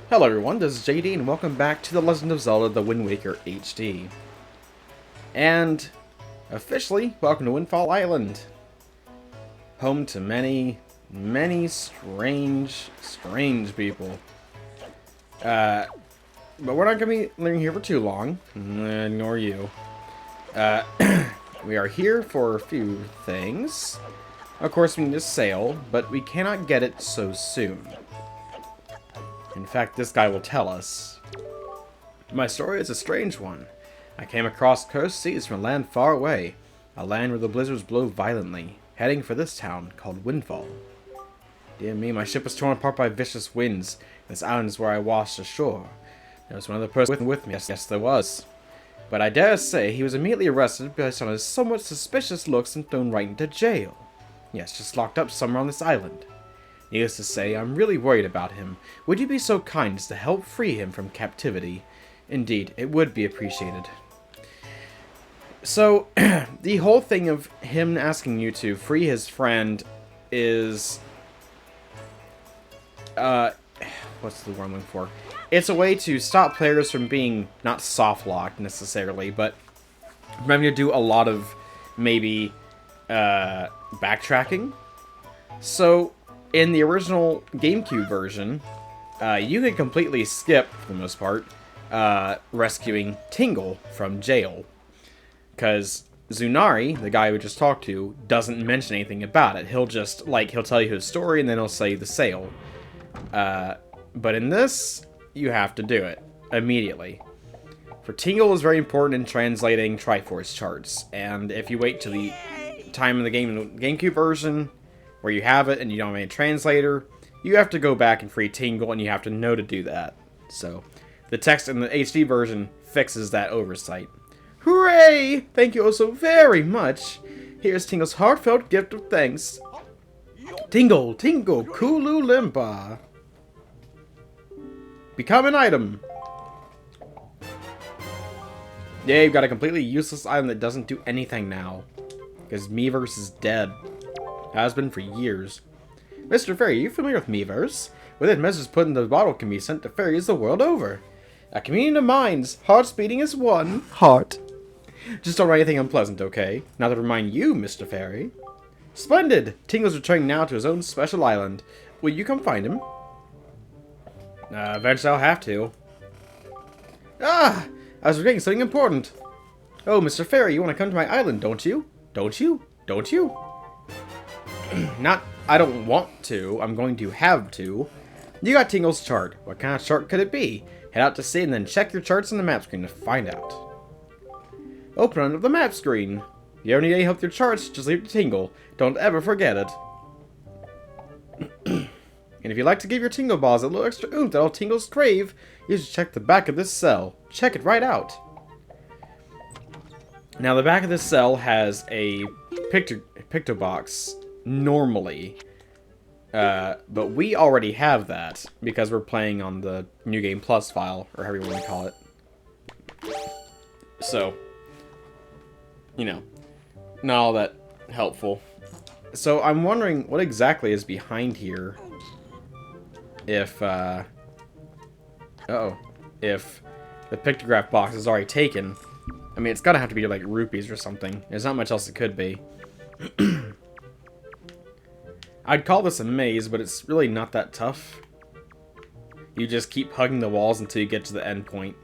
Hello everyone, this is JD and welcome back to The Legend of Zelda The Wind Waker HD. And officially, welcome to Windfall Island. Home to many strange people. But we're not going to be living here for too long, nor you. We are here for a few things. Of course, we need to sail, but we cannot get it so soon. In fact, this guy will tell us. My story is a strange one. I came across Cros seas from a land far away, a land where the blizzards blow violently, heading for this town called Windfall. Dear me, my ship was torn apart by vicious winds. This island is where I washed ashore. There was one other person with me. Yes, there was. But I dare say he was immediately arrested based on his somewhat suspicious looks and thrown right into jail. Yes, just locked up somewhere on this island. Needless to say, I'm really worried about him. Would you be so kind as to help free him from captivity? Indeed, it would be appreciated. So, the whole thing of him asking you to free his friend is... what's the word I'm looking for? It's a way to stop players from being, not soft-locked necessarily, but from having to do a lot of, maybe, backtracking. So, in the original GameCube version, you could completely skip, for the most part, rescuing Tingle from jail. Because Zunari, the guy we just talked to, doesn't mention anything about it. He'll just, he'll tell you his story and then he'll say the sail. But in this, you have to do it immediately. For Tingle is very important in translating Triforce charts. And if you wait till the time in the game, in the GameCube version, where you have it and you don't have any translator, you have to go back and free Tingle and you have to know to do that. So, the text in the HD version fixes that oversight. Hooray! Thank you all so very much. Here's Tingle's heartfelt gift of thanks. Tingle, Tingle, Kulu Limpa. Become an item. Yeah, you've got a completely useless item that doesn't do anything now. Because Miiverse is dead. Has been for years. Mr. Fairy, are you familiar with Miiverse? With it, messages put in the bottle can be sent to fairies the world over. A communion of minds, hearts beating as one. Heart. Just don't write anything unpleasant, okay? Not to remind you, Mr. Fairy. Splendid! Tingle's returning now to his own special island. Will you come find him? Eventually I'll have to. Ah! I was forgetting something important. Oh, Mr. Fairy, you want to come to my island, don't you? Don't you? Don't you? Not, I don't want to. I'm going to have to. You got Tingle's chart. What kind of chart could it be? Head out to sea and then check your charts on the map screen to find out. Open under the map screen. If you ever need any help with your charts, just leave it to Tingle. Don't ever forget it. And if you'd like to give your Tingle balls a little extra oomph that all Tingles crave, you should check the back of this cell. Check it right out. Now, the back of this cell has a picto box, normally. But we already have that, because we're playing on the New Game Plus file, or however you want to call it. So, you know, not all that helpful. So, I'm wondering what exactly is behind here. If, if the pictograph box is already taken. I mean, it's gotta have to be, like, rupees or something. There's not much else it could be. I'd call this a maze, but it's really not that tough. You just keep hugging the walls until you get to the end point.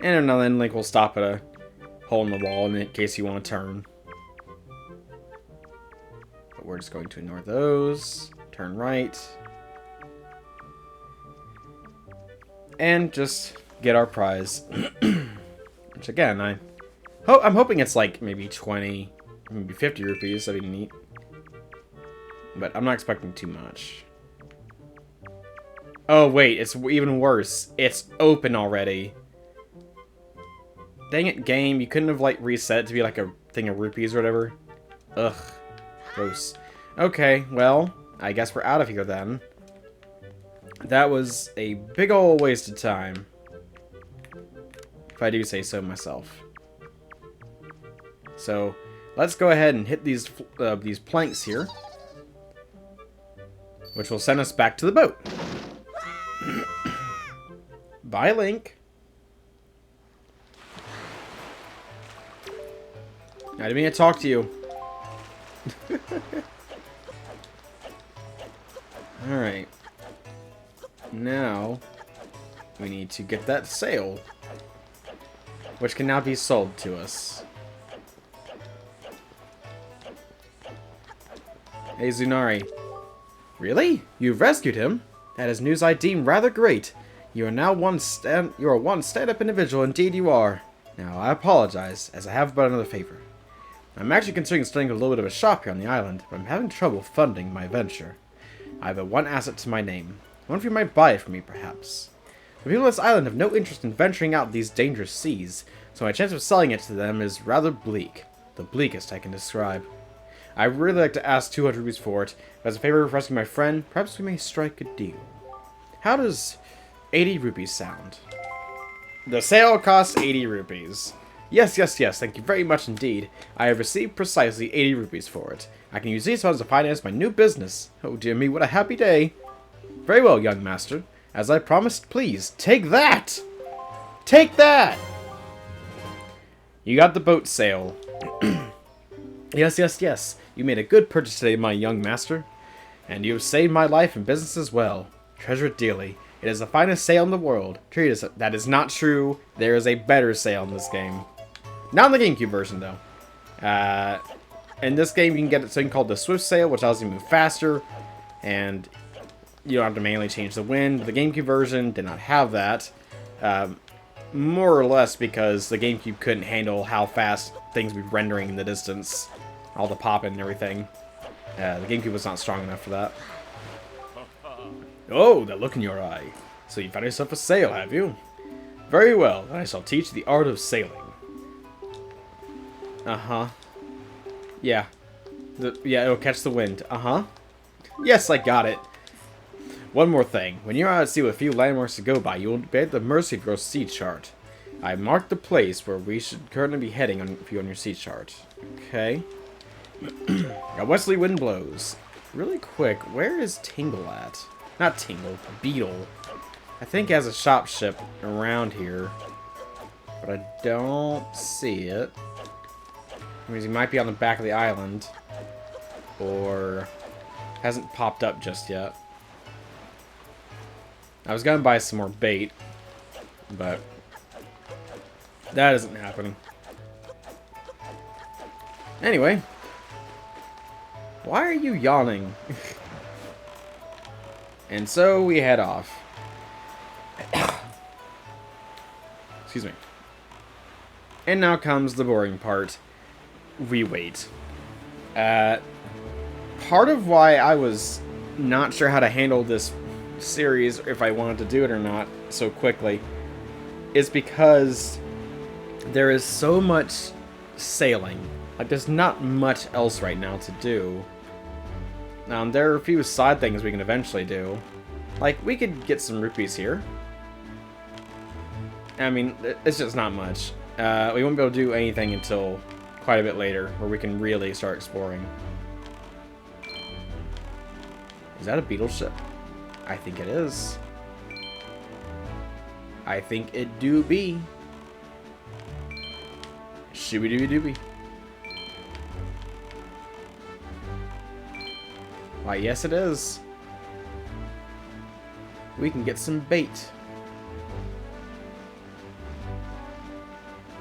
And now then Link will stop at a hole in the wall in case you want to turn. But we're just going to ignore those. Turn right. And just get our prize. Which again, I'm hoping it's like maybe 20, maybe 50 rupees. That'd be neat. But I'm not expecting too much. Oh wait, it's even worse. It's open already. Dang it, game. You couldn't have like reset it to be like a thing of rupees or whatever. Ugh. Gross. Okay, well, I guess we're out of here then. That was a big ol' waste of time. If I do say so myself. So, let's go ahead and hit these planks here. Which will send us back to the boat. Bye, Link. I didn't mean to talk to you. Alright. Now, we need to get that sail, which can now be sold to us. Hey, Zunari. Really? You've rescued him? That is news I deem rather great. You are now one stand-up individual, indeed you are. Now, I apologize, as I have but another favor. I'm actually considering starting a little bit of a shop here on the island, but I'm having trouble funding my venture. I have but one asset to my name. I wonder if you might buy it from me, perhaps. The people of this island have no interest in venturing out these dangerous seas, so my chance of selling it to them is rather bleak. The bleakest I can describe. I'd really like to ask 200 rupees for it, but as a favor for rescuing my friend, perhaps we may strike a deal. How does 80 rupees sound? The sale costs 80 rupees. Yes, yes, yes, thank you very much indeed. I have received precisely 80 rupees for it. I can use these funds to finance my new business. Oh dear me, what a happy day. Very well, young master. As I promised, please, take that! Take that! You got the boat sale. Yes, yes, yes. You made a good purchase today, my young master. And you have saved my life and business as well. Treasure it dearly. It is the finest sail in the world. That is not true. There is a better sail in this game. Not in the GameCube version, though. In this game, you can get a thing called the Swift Sail, which allows you to move faster. And you don't have to manually change the wind. The GameCube version did not have that. More or less because the GameCube couldn't handle how fast things would be rendering in the distance. All the popping and everything. The GameCube was not strong enough for that. Oh, that look in your eye. So you found yourself a sail, have you? Very well, then I shall teach you the art of sailing. Uh-huh. Yeah. Yeah, it'll catch the wind. Uh-huh. Yes, I got it. One more thing. When you're out at sea with a few landmarks to go by, you will be at the mercy of your sea chart. I marked the place where we should currently be heading on your sea chart. Okay. A westerly wind blows. Really quick, where is Tingle at? Not Tingle, Beetle. I think has a shop ship around here. But I don't see it. That means he might be on the back of the island. Or hasn't popped up just yet. I was gonna buy some more bait, but that isn't happening. Anyway. Why are you yawning? And so we head off. Excuse me. And now comes the boring part. We wait. Part of why I was not sure how to handle this series, if I wanted to do it or not, so quickly, is because there is so much sailing. Like, there's not much else right now to do. There are a few side things we can eventually do. Like, we could get some rupees here. I mean, it's just not much. We won't be able to do anything until quite a bit later, where we can really start exploring. Is that a beetle ship? I think it is. I think it do be. Shooby-dooby-dooby. Why, yes it is. We can get some bait.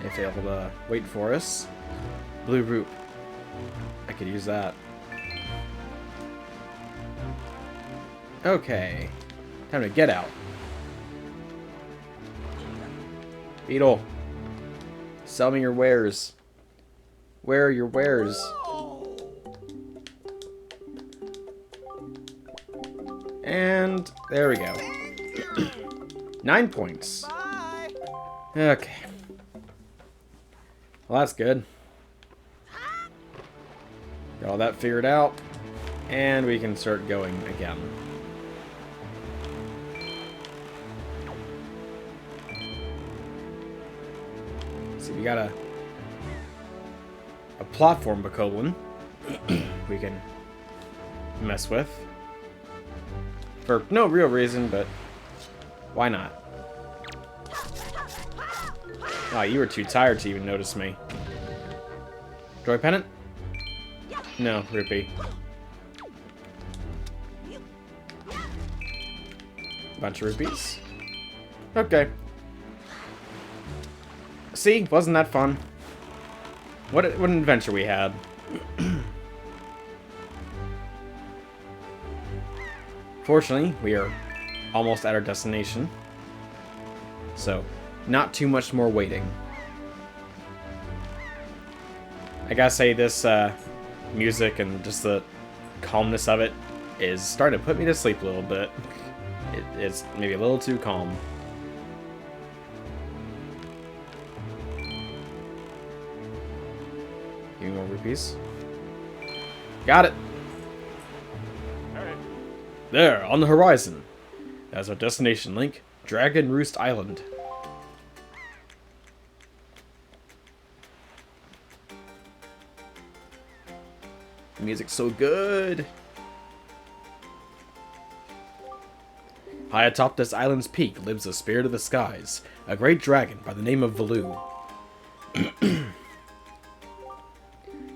If they're able to wait for us. Blue root. I could use that. Okay. Time to get out. Beetle. Sell me your wares. Where are your wares? And there we go. 9 points. Okay. Well, that's good. Got all that figured out. And we can start going again. See, we got a platform Bokoblin we can mess with. For no real reason, but why not? Oh, you were too tired to even notice me. Joy pennant? No, rupee. Bunch of rupees. Okay. See? Wasn't that fun? What an adventure we had. Fortunately, we are almost at our destination. So, not too much more waiting. I gotta say, this music and just the calmness of it is starting to put me to sleep a little bit. It's maybe a little too calm. Give me more rupees. Got it! There, on the horizon. That's our destination, Link. Dragon Roost Island. The music's so good. High atop this island's peak lives the spirit of the skies, a great dragon by the name of Valoo. You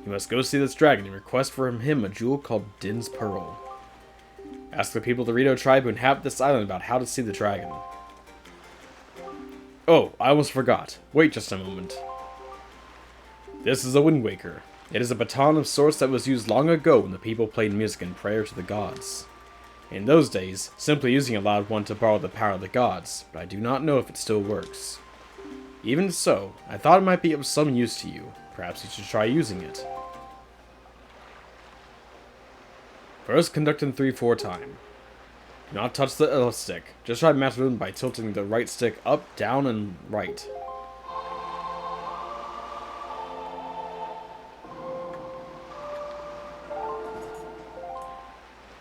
must go see this dragon and request from him a jewel called Din's Pearl. Ask the people of the Rito tribe who inhabit this island about how to see the dragon. Oh, I almost forgot. Wait just a moment. This is a Wind Waker. It is a baton of sorts that was used long ago when the people played music in prayer to the gods. In those days, simply using it allowed one to borrow the power of the gods, but I do not know if it still works. Even so, I thought it might be of some use to you. Perhaps you should try using it. First, conduct in 3/4 time. Do not touch the left stick. Just try master rhythm by tilting the right stick up, down, and right.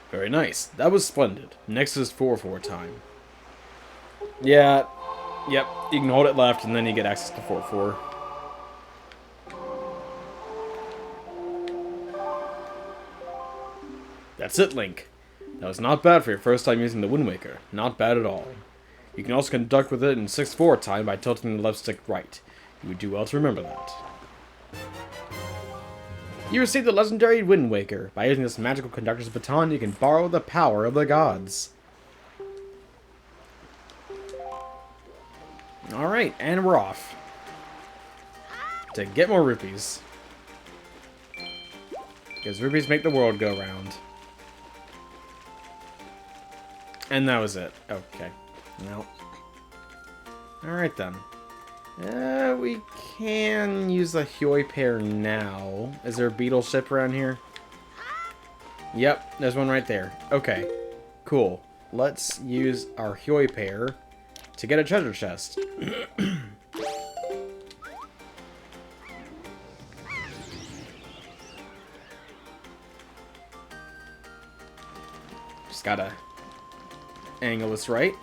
Very nice. That was splendid. Next is 4/4 time. Yeah. Yep. You can hold it left, and then you get access to 4/4. That's it, Link. That was not bad for your first time using the Wind Waker. Not bad at all. You can also conduct with it in 6/4 time by tilting the left stick right. You would do well to remember that. You received the legendary Wind Waker. By using this magical conductor's baton, you can borrow the power of the gods. Alright, and we're off. To get more rupees. Because rupees make the world go round. And that was it. Okay. No. Alright then. We can use the Hyoi pair now. Is there a beetle ship around here? Yep, there's one right there. Okay. Cool. Let's use our Hyoi pair to get a treasure chest. Just gotta angle this right.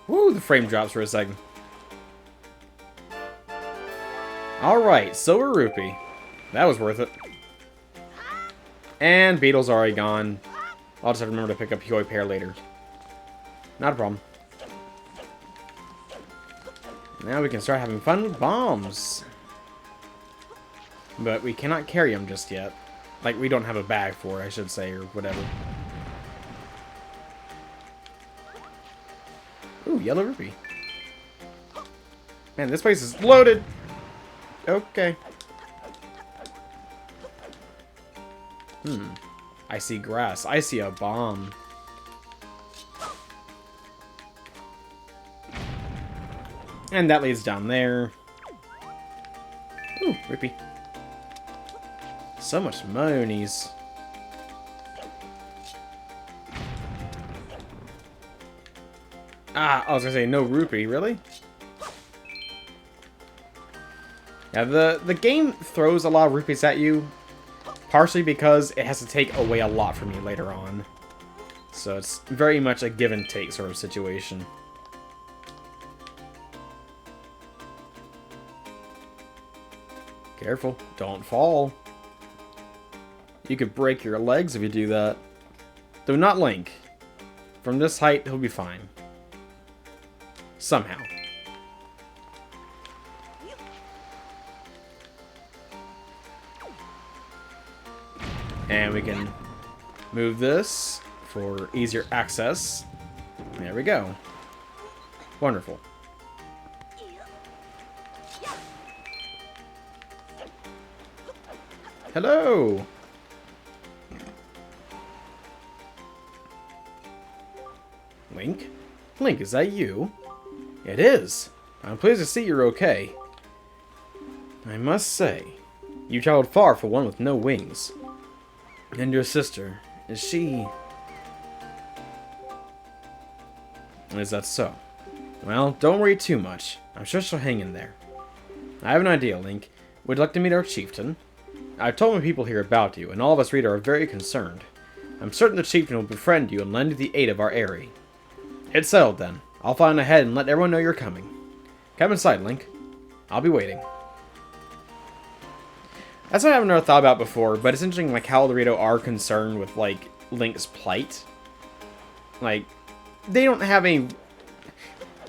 Woo, the frame drops for a second. Alright, Silver Rupee. That was worth it. And Beetle's already gone. I'll just have to remember to pick up Hyoi pair later. Not a problem. Now we can start having fun with bombs. But we cannot carry them just yet. Like, we don't have a bag for it, I should say, or whatever. Ooh, yellow rupee. Man, this place is loaded. Okay. I see grass. I see a bomb. And that leads down there. Ooh, rupee. So much monies. Ah, I was gonna say no rupee, really? Yeah, the game throws a lot of rupees at you, partially because it has to take away a lot from you later on. So it's very much a give and take sort of situation. Careful, don't fall. You could break your legs if you do that. Though not Link. From this height, he'll be fine. Somehow. And we can move this for easier access. There we go. Wonderful. Hello! Link? Link, is that you? It is. I'm pleased to see you're okay. I must say, you traveled far for one with no wings. And your sister, is she... Is that so? Well, don't worry too much. I'm sure she'll hang in there. I have an idea, Link. Would you like to meet our chieftain? I've told my people here about you, and all of us Rito are very concerned. I'm certain the chieftain will befriend you and lend you the aid of our Aerie. It's settled then. I'll fly on ahead and let everyone know you're coming. Come inside, Link. I'll be waiting. That's what I haven't never thought about before, but it's interesting like how the Rito are concerned with like Link's plight. Like, they don't have any...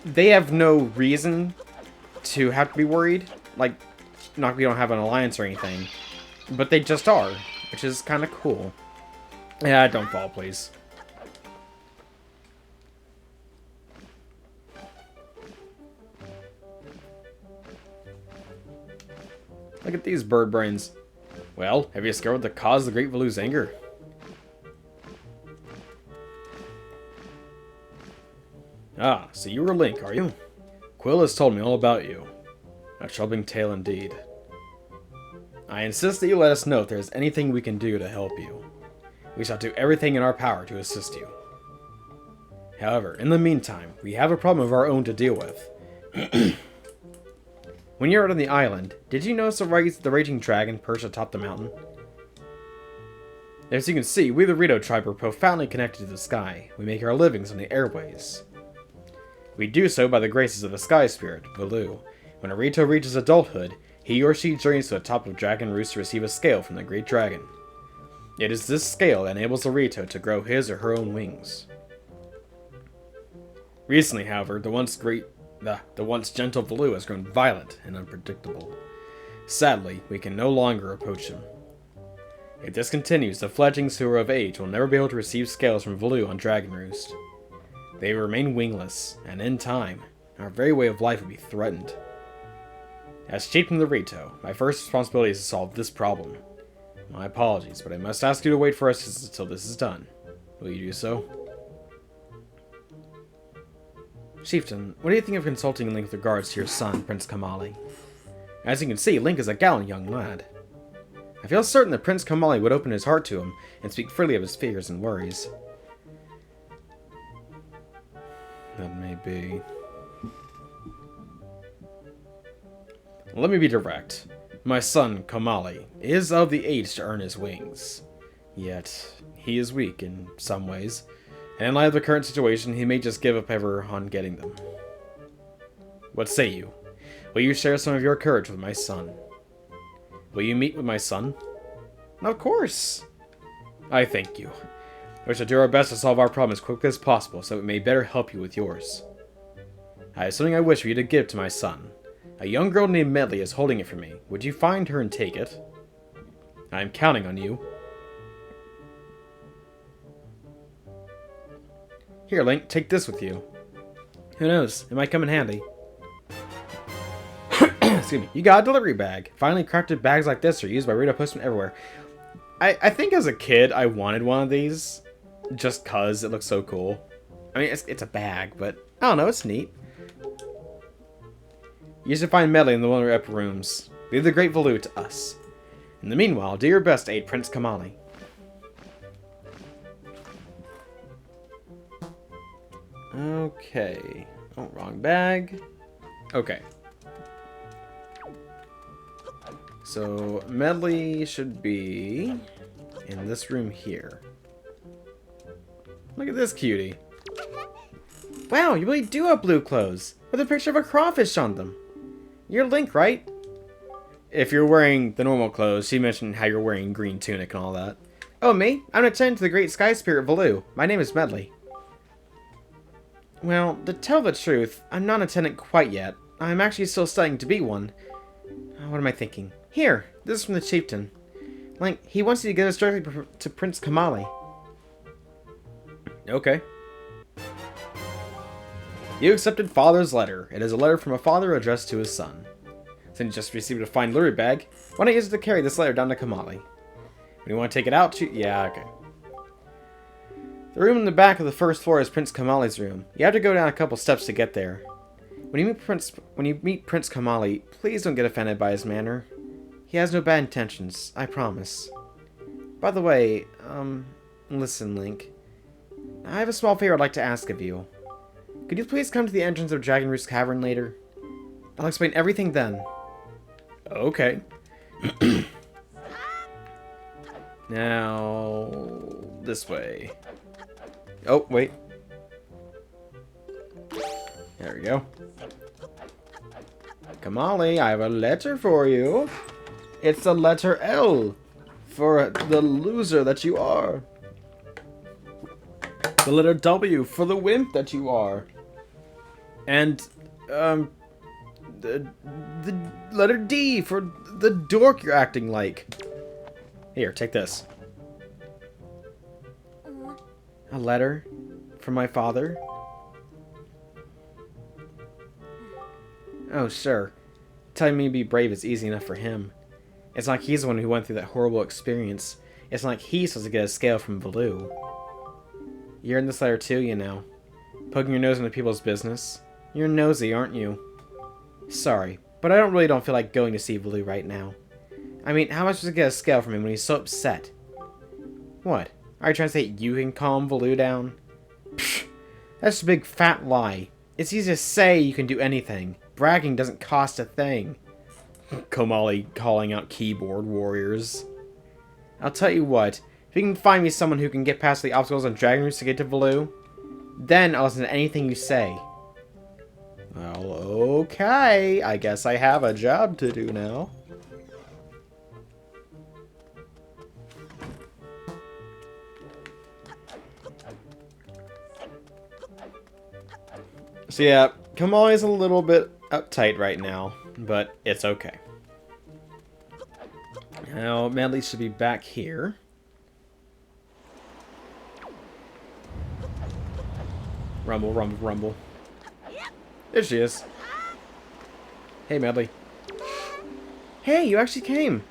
They have no reason to have to be worried. Like, not we don't have an alliance or anything. But they just are, which is kind of cool. Yeah, don't fall, please. Look at these bird brains. Well, have you discovered the cause of the Great Valu's anger? Ah, so you were Link, are you? Quill has told me all about you. A troubling tale indeed. I insist that you let us know if there is anything we can do to help you. We shall do everything in our power to assist you. However, in the meantime, we have a problem of our own to deal with. When you were out on the island, did you notice the raging dragon perched atop the mountain? As you can see, we the Rito tribe are profoundly connected to the sky. We make our livings on the airways. We do so by the graces of the sky spirit, Valu. When a Rito reaches adulthood, he or she journeys to the top of Dragon Roost to receive a scale from the Great Dragon. It is this scale that enables a Rito to grow his or her own wings. Recently, however, the once gentle Valu has grown violent and unpredictable. Sadly, we can no longer approach him. If this continues, the fledglings who are of age will never be able to receive scales from Valu on Dragon Roost. They remain wingless, and in time, our very way of life will be threatened. As chieftain of the Rito, my first responsibility is to solve this problem. My apologies, but I must ask you to wait for us until this is done. Will you do so? Chieftain, what do you think of consulting Link with regards to your son, Prince Kamali? As you can see, Link is a gallant young lad. I feel certain that Prince Kamali would open his heart to him and speak freely of his fears and worries. That may be... Let me be direct. My son, Kamali, is of the age to earn his wings. Yet, he is weak in some ways, and in light of the current situation, he may just give up ever on getting them. What say you? Will you share some of your courage with my son? Will you meet with my son? Of course! I thank you. We shall do our best to solve our problem as quickly as possible so that we may better help you with yours. I have something I wish for you to give to my son. A young girl named Medley is holding it for me. Would you find her and take it? I am counting on you. Here, Link, take this with you. Who knows? It might come in handy. Excuse me. You got a delivery bag. Finally crafted bags like this are used by Rito postmen everywhere. I think as a kid, I wanted one of these. Just cause it looks so cool. I mean, it's a bag, but I don't know, it's neat. You should find Medley in the one of the upper rooms. Leave the Great Valu to us. In the meanwhile, do your best to aid Prince Kamali. Okay. Oh, wrong bag. Okay. So, Medley should be in this room here. Look at this cutie. Wow, you really do have blue clothes, with a picture of a crawfish on them. You're Link, right? if you're wearing the normal clothes, she mentioned how you're wearing green tunic and all that. Oh, me? I'm an attendant to the Great Sky Spirit Valoo. My name is Medley. Well, to tell the truth, I'm not an attendant quite yet. I'm actually still studying to be one. What am I thinking? Here, this is from the chieftain. Like, he wants you to get us directly to Prince Kamali. Okay. You accepted Father's letter. It is a letter from a father addressed to his son. Since you just received a fine lure bag, why not use it to carry this letter down to Kamali? When you want to take it out, yeah, okay. The room in the back of the first floor is Prince Kamali's room. You have to go down a couple steps to get there. When you meet Prince Kamali, please don't get offended by his manner. He has no bad intentions, I promise. By the way, listen, Link. I have a small favor I'd like to ask of you. Could you please come to the entrance of Dragon Roost Cavern later? I'll explain everything then. Okay. Now, this way. Oh, wait. There we go. Kamali, I have a letter for you. It's the letter L for the loser that you are. The letter W for the wimp that you are. And, the letter D for the dork you're acting like. Here, take this. A letter from my father? Oh, sure. Telling me to be brave is easy enough for him. It's not like he's the one who went through that horrible experience. It's not like he's supposed to get a scale from Valoo. You're in this letter too, you know. Poking your nose into people's business. You're nosy, aren't you? Sorry, but I really don't feel like going to see Valoo right now. I mean, how am I supposed to get a scale from him when he's so upset? What? Are you trying to say you can calm Valoo down? Pfft, that's a big fat lie. It's easy to say you can do anything. Bragging doesn't cost a thing. Kamali calling out keyboard warriors. I'll tell you what. If you can find me someone who can get past the obstacles on Dragon Roost to get to Valoo, then I'll listen to anything you say. Well, okay. I guess I have a job to do now. So yeah, Kamali's a little bit uptight right now, but it's okay. Now, Medley should be back here. Rumble, rumble, rumble. There she is. Hey, Medley. Hey, you actually came.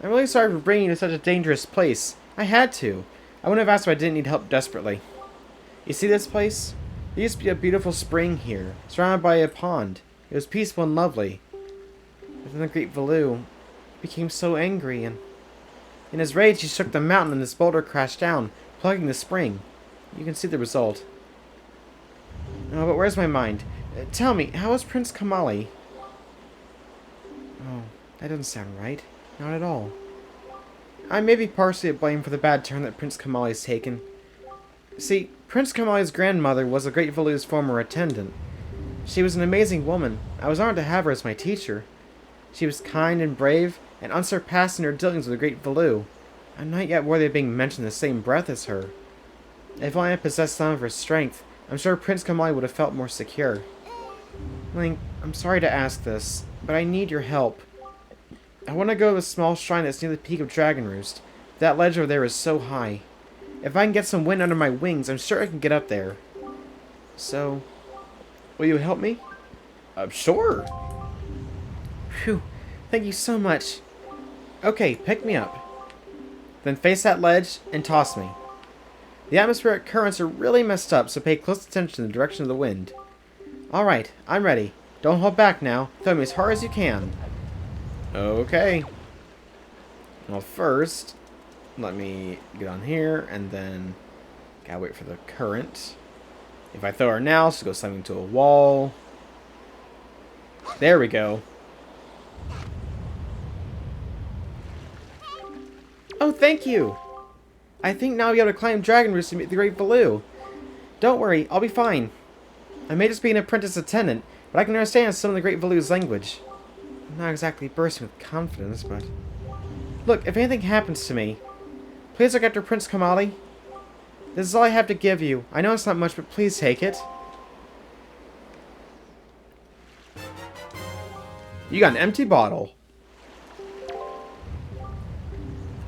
I'm really sorry for bringing you to such a dangerous place. I had to. I wouldn't have asked if I didn't need help desperately. You see this place? There used to be a beautiful spring here, surrounded by a pond. It was peaceful and lovely. But then the great Valoo became so angry, and in his rage he shook the mountain and this boulder crashed down, plugging the spring. You can see the result. Oh, but where's my mind? Tell me, how is Prince Kamali? Oh, that doesn't sound right. Not at all. I may be partially to blame for the bad turn that Prince Kamali's taken. See, Prince Kamali's grandmother was the great Valoo's former attendant. She was an amazing woman. I was honored to have her as my teacher. She was kind and brave, and unsurpassed in her dealings with the great Valoo. I'm not yet worthy of being mentioned in the same breath as her. If only I possessed some of her strength, I'm sure Prince Kamali would have felt more secure. Link, I'm sorry to ask this, but I need your help. I want to go to a small shrine that's near the peak of Dragon Roost. That ledge over there is so high. If I can get some wind under my wings, I'm sure I can get up there. So, will you help me? Sure. Phew, thank you so much. Okay, pick me up. Then face that ledge and toss me. The atmospheric currents are really messed up, so pay close attention to the direction of the wind. Alright, I'm ready. Don't hold back now. Throw me as hard as you can. Okay. Well, first, let me get on here, and then gotta wait for the current. If I throw her now, she'll go slamming into a wall. There we go. Oh, thank you! I think now I'll be able to climb Dragon Roost to meet the Great Valoo. Don't worry, I'll be fine. I may just be an apprentice attendant, but I can understand some of the Great Valoo's language. not exactly bursting with confidence, but... Look, if anything happens to me, please look after Prince Kamali. This is all I have to give you. I know it's not much, but please take it. You got an empty bottle.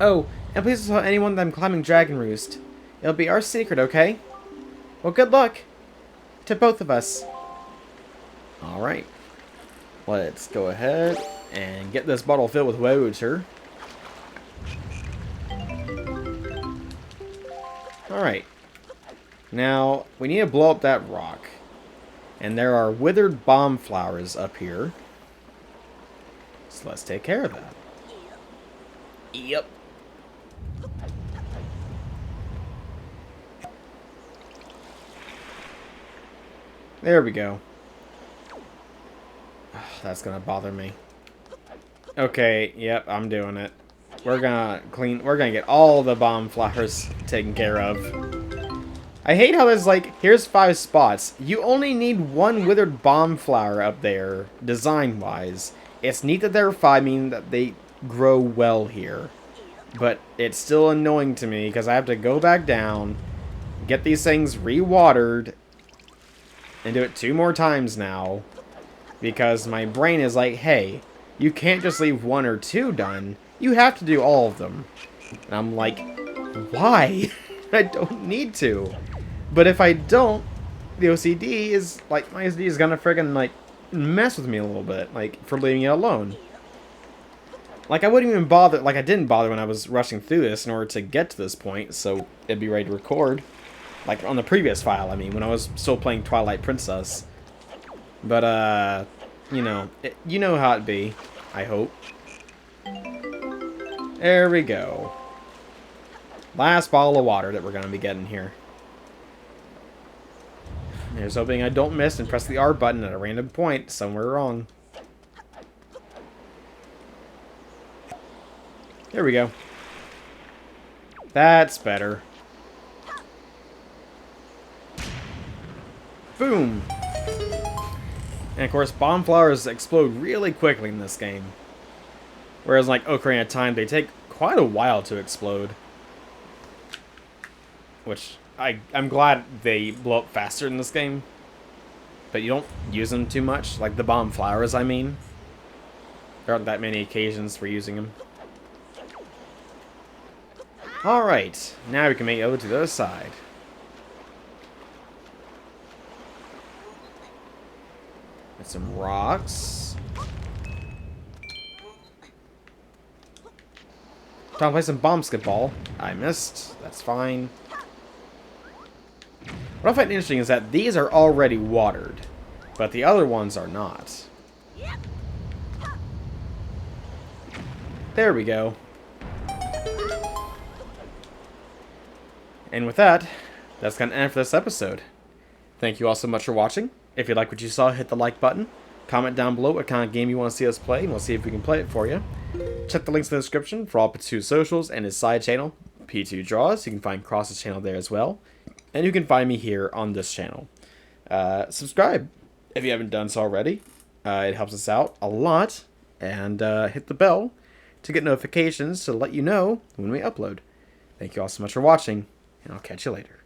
Oh, and please don't tell anyone that I'm climbing Dragon Roost. It'll be our secret, okay? Well, good luck. To both of us. Alright. Let's go ahead and get this bottle filled with water. Alright. Now, we need to blow up that rock. And there are withered bomb flowers up here. So let's take care of that. Yep. There we go. That's gonna bother me. Okay, yep, I'm doing it. We're gonna get all the bomb flowers taken care of. I hate how there's like, here's 5 spots. You only need 1 withered bomb flower up there, design-wise. It's neat that there are 5, meaning that they grow well here. But it's still annoying to me, because I have to go back down, get these things re-watered, and do it 2 more times now. Because my brain is like, hey, you can't just leave 1 or 2 done. You have to do all of them. And I'm like, why? I don't need to. But if I don't, the OCD is, like, my OCD is gonna friggin', like, mess with me a little bit, like, for leaving it alone. Like, I wouldn't even bother, like, I didn't bother when I was rushing through this in order to get to this point, so it'd be ready to record. Like, on the previous file, I mean, when I was still playing Twilight Princess. But, you know, you know how it be, I hope. There we go. Last bottle of water that we're going to be getting here. Here's hoping I don't miss and press the R button at a random point somewhere wrong. There we go. That's better. Boom! And of course, bomb flowers explode really quickly in this game. Whereas like Ocarina of Time, they take quite a while to explode. Which, I'm glad they blow up faster in this game. But you don't use them too much. Like the bomb flowers, I mean. There aren't that many occasions for using them. Alright, now we can make it over to the other side. Get some rocks. Time to play some bomb skip ball. I missed. That's fine. What I find interesting is that these are already watered, but the other ones are not. There we go. And with that, that's going to end for this episode. Thank you all so much for watching. If you like what you saw, hit the like button. Comment down below what kind of game you want to see us play, and we'll see if we can play it for you. Check the links in the description for all P2's socials and his side channel, P2 Draws. You can find Cross's channel there as well. And you can find me here on this channel. Subscribe if you haven't done so already. It helps us out a lot. And hit the bell to get notifications to let you know when we upload. Thank you all so much for watching, and I'll catch you later.